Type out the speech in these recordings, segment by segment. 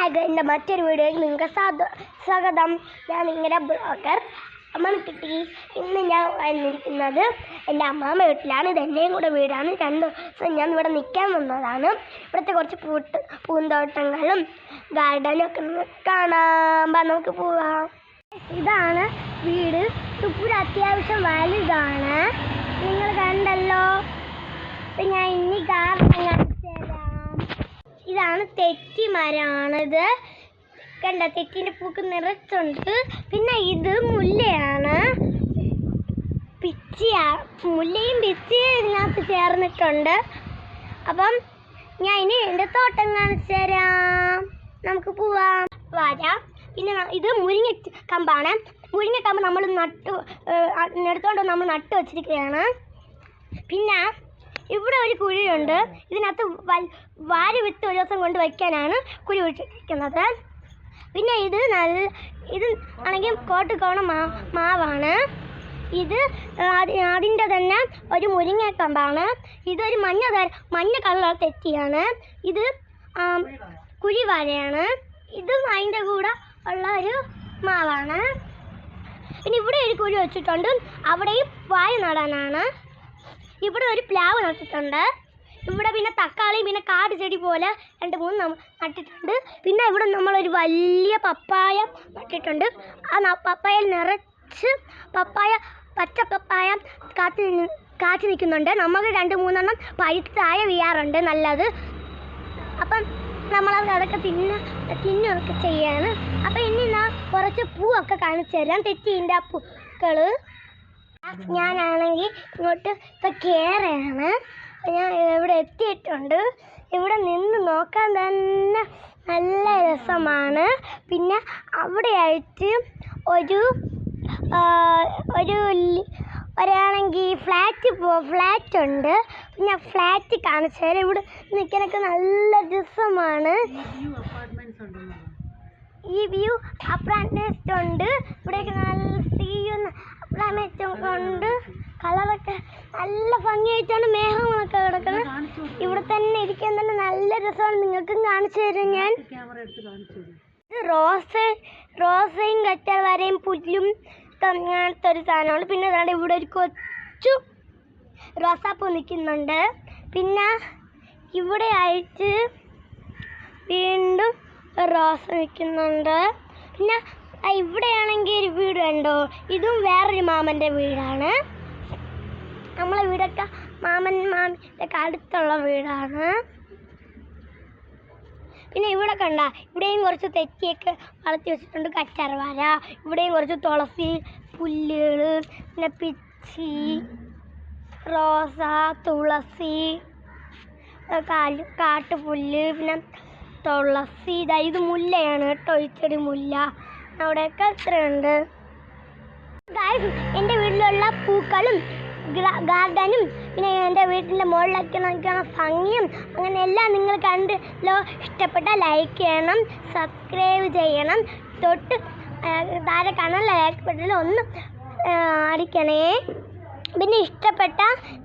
എൻ്റെ മറ്റൊരു വീഡിയോയിൽ നിങ്ങൾക്ക് സ്വാഗതം. ഞാൻ നിങ്ങളുടെ ബ്ലോഗർ അമ്മൻകുട്ടി. ഇന്ന് ഞാൻ വന്നിരിക്കുന്നത് എൻ്റെ അമ്മാമ്മ വീട്ടിലാണ്. ഇത് എൻ്റെയും കൂടെ വീടാണ്. 2 ദിവസം ഞാൻ ഇവിടെ നിൽക്കാൻ വന്നതാണ്. ഇവിടുത്തെ കുറച്ച് പൂന്തോട്ടങ്ങളും ഗാർഡനും ഒക്കെ കാണാൻ നമുക്ക് പോവാം. ഇതാണ് വീട്. തുപ്പൂര് അത്യാവശ്യം വലുതാണ്, നിങ്ങൾ കണ്ടല്ലോ. അപ്പം ഞാൻ ഇനി ഗാർഡൻ കാണിച്ചു തരാം. ഇതാണ് തെറ്റി മരമാണിത്. കണ്ട, തെറ്റിൻ്റെ പൂക്ക് നിറച്ചുണ്ട്. പിന്നെ ഇത് മുല്ലയാണ്. മുല്ലയും പിച്ചിയും ഇതിനകത്ത് ചേർന്നിട്ടുണ്ട്. അപ്പം ഞാൻ ഇനി എൻ്റെ തോട്ടം കാണിച്ചു തരാം. നമുക്ക് പോവാം, വരാം. പിന്നെ ഇത് മുരിങ്ങ കമ്പാണ്. മുരിങ്ങ കമ്പ് നമ്മൾ എടുത്തോണ്ട് നമ്മൾ നട്ട് വച്ചിരിക്കുകയാണ്. പിന്നെ ഇവിടെ ഒരു കുഴിയുണ്ട്. ഇതിനകത്ത് വാരി വിത്ത് ഒരു ദിവസം കൊണ്ട് വയ്ക്കാനാണ് കുഴി വിട്ടിരിക്കുന്നത്. പിന്നെ ഇത് ആണെങ്കിൽ കോട്ടുകോണ മാവാണ്. ഇത് അതിൻ്റെ തന്നെ ഒരു മുരിങ്ങക്കമ്പാണ്. ഇതൊരു മഞ്ഞ കളർ തെറ്റിയാണ്. ഇത് കുഴിവാഴയാണ്. ഇതും അതിൻ്റെ കൂടെ ഉള്ള ഒരു മാവാണ്. പിന്നെ ഇവിടെ ഒരു കുഴി വെച്ചിട്ടുണ്ട്, അവിടെയും വാഴ നടാനാണ്. ഇവിടെ ഒരു പ്ലാവ് നട്ടിട്ടുണ്ട്. ഇവിടെ പിന്നെ തക്കാളി, പിന്നെ കാട് ചെടി പോലെ 2-3 നട്ടിട്ടുണ്ട്. പിന്നെ ഇവിടെ നമ്മളൊരു വലിയ പപ്പായ നട്ടിട്ടുണ്ട്. ആ പപ്പായയിൽ നിറച്ച് പച്ച പപ്പായ കാച്ചു നിൽക്കുന്നുണ്ട്. നമുക്ക് 2-3 എണ്ണം പഴുത്തായ വീഴാറുണ്ട്, നല്ലത്. അപ്പം നമ്മളത് അതൊക്കെ തിന്നൊക്കെ ചെയ്യാണ്. അപ്പം ഇനി ഞാൻ കുറച്ച് പൂവൊക്കെ കാണിച്ചു തരാം, തെറ്റീൻ്റെ പൂക്കൾ. ഞാനാണെങ്കിൽ ഇങ്ങോട്ട് ഇപ്പം കയറാണ്. ഞാൻ ഇവിടെ എത്തിയിട്ടുണ്ട്. ഇവിടെ നിന്ന് നോക്കാൻ തന്നെ നല്ല രസമാണ്. പിന്നെ അവിടെയായിട്ട് ഒരാണെങ്കിൽ ഫ്ലാറ്റ് ഉണ്ട്. പിന്നെ ഫ്ലാറ്റ് കാണിച്ചു തരാം. ഇവിടെ നിൽക്കാനൊക്കെ നല്ല രസമാണ്. ഈ വ്യൂ അപ്പാർട്ട്മെന്റ് ഉണ്ട്. ഇവിടെയൊക്കെ നല്ല അപ്പാർട്ട്മെന്റ് ഉണ്ട്. കളറൊക്കെ നല്ല ഭംഗിയായിട്ടാണ് മേഘങ്ങളൊക്കെ കിടക്കുന്നത്. ഇവിടെ തന്നെ ഇരിക്കാൻ തന്നെ നല്ല രസമാണ്. നിങ്ങൾക്കും കാണിച്ചു തരും ഞാൻ. ഇത് റോസയും കറ്റാർവാഴയും പുല്ലും അങ്ങനത്തെ ഒരു സാധനമാണ്. പിന്നെ അതാണ് ഇവിടെ ഒരു കൊച്ചു റോസാപ്പൂ നിൽക്കുന്നുണ്ട്. പിന്നെ ഇവിടെ ആയിട്ട് വീണ്ടും റോസ നിൽക്കുന്നുണ്ട്. പിന്നെ ഇവിടെയാണെങ്കിൽ ഒരു വീട് കണ്ടോ, ഇതും വേറൊരു മാമൻ്റെ വീടാണ്. നമ്മളെ വീടൊക്കെ മാമിൻ്റെ അടുത്തുള്ള വീടാണ്. പിന്നെ ഇവിടെ കണ്ട, ഇവിടെയും കുറച്ച് തെറ്റിയൊക്കെ വളർത്തി വെച്ചിട്ടുണ്ട്, കറ്റാർവാഴ. ഇവിടെയും കുറച്ച് തുളസി പുല്ലുകൾ, പിന്നെ പിച്ചി, റോസ, തുളസി, കാട്ടുപുല്ല്, പിന്നെ തുളസി. ഇത് മുല്ലയാണ് കേട്ടോ, ഇച്ചടി മുല്ല. അവിടെയൊക്കെ ഇത്രയുണ്ട്. എൻ്റെ വീട്ടിലുള്ള പൂക്കളും ഗാർഡനും പിന്നെ എൻ്റെ വീട്ടിൻ്റെ മുകളിലൊക്കെ നോക്കിയാണ് ഭംഗിയും അങ്ങനെ എല്ലാം നിങ്ങൾ കണ്ടല്ലോ. ഇഷ്ടപ്പെട്ടാൽ ലൈക്ക് ചെയ്യണം, സബ്സ്ക്രൈബ് ചെയ്യണം. താഴെ കാണാൻ ലൈക്ക് ബട്ടണിൽ ഒന്ന് അടിക്കണേ. പിന്നെ ഇഷ്ടപ്പെട്ട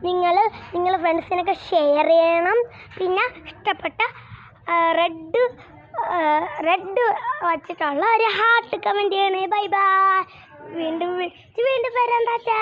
നിങ്ങൾ ഫ്രണ്ട്സിനൊക്കെ ഷെയർ ചെയ്യണം. പിന്നെ ഇഷ്ടപ്പെട്ട റെഡ് വച്ചിട്ടുള്ള ഒരു ഹാർട്ട് കമൻറ്റ് ചെയ്യണേ. Bye bye. വീണ്ടും വരാം. ടാറ്റാ.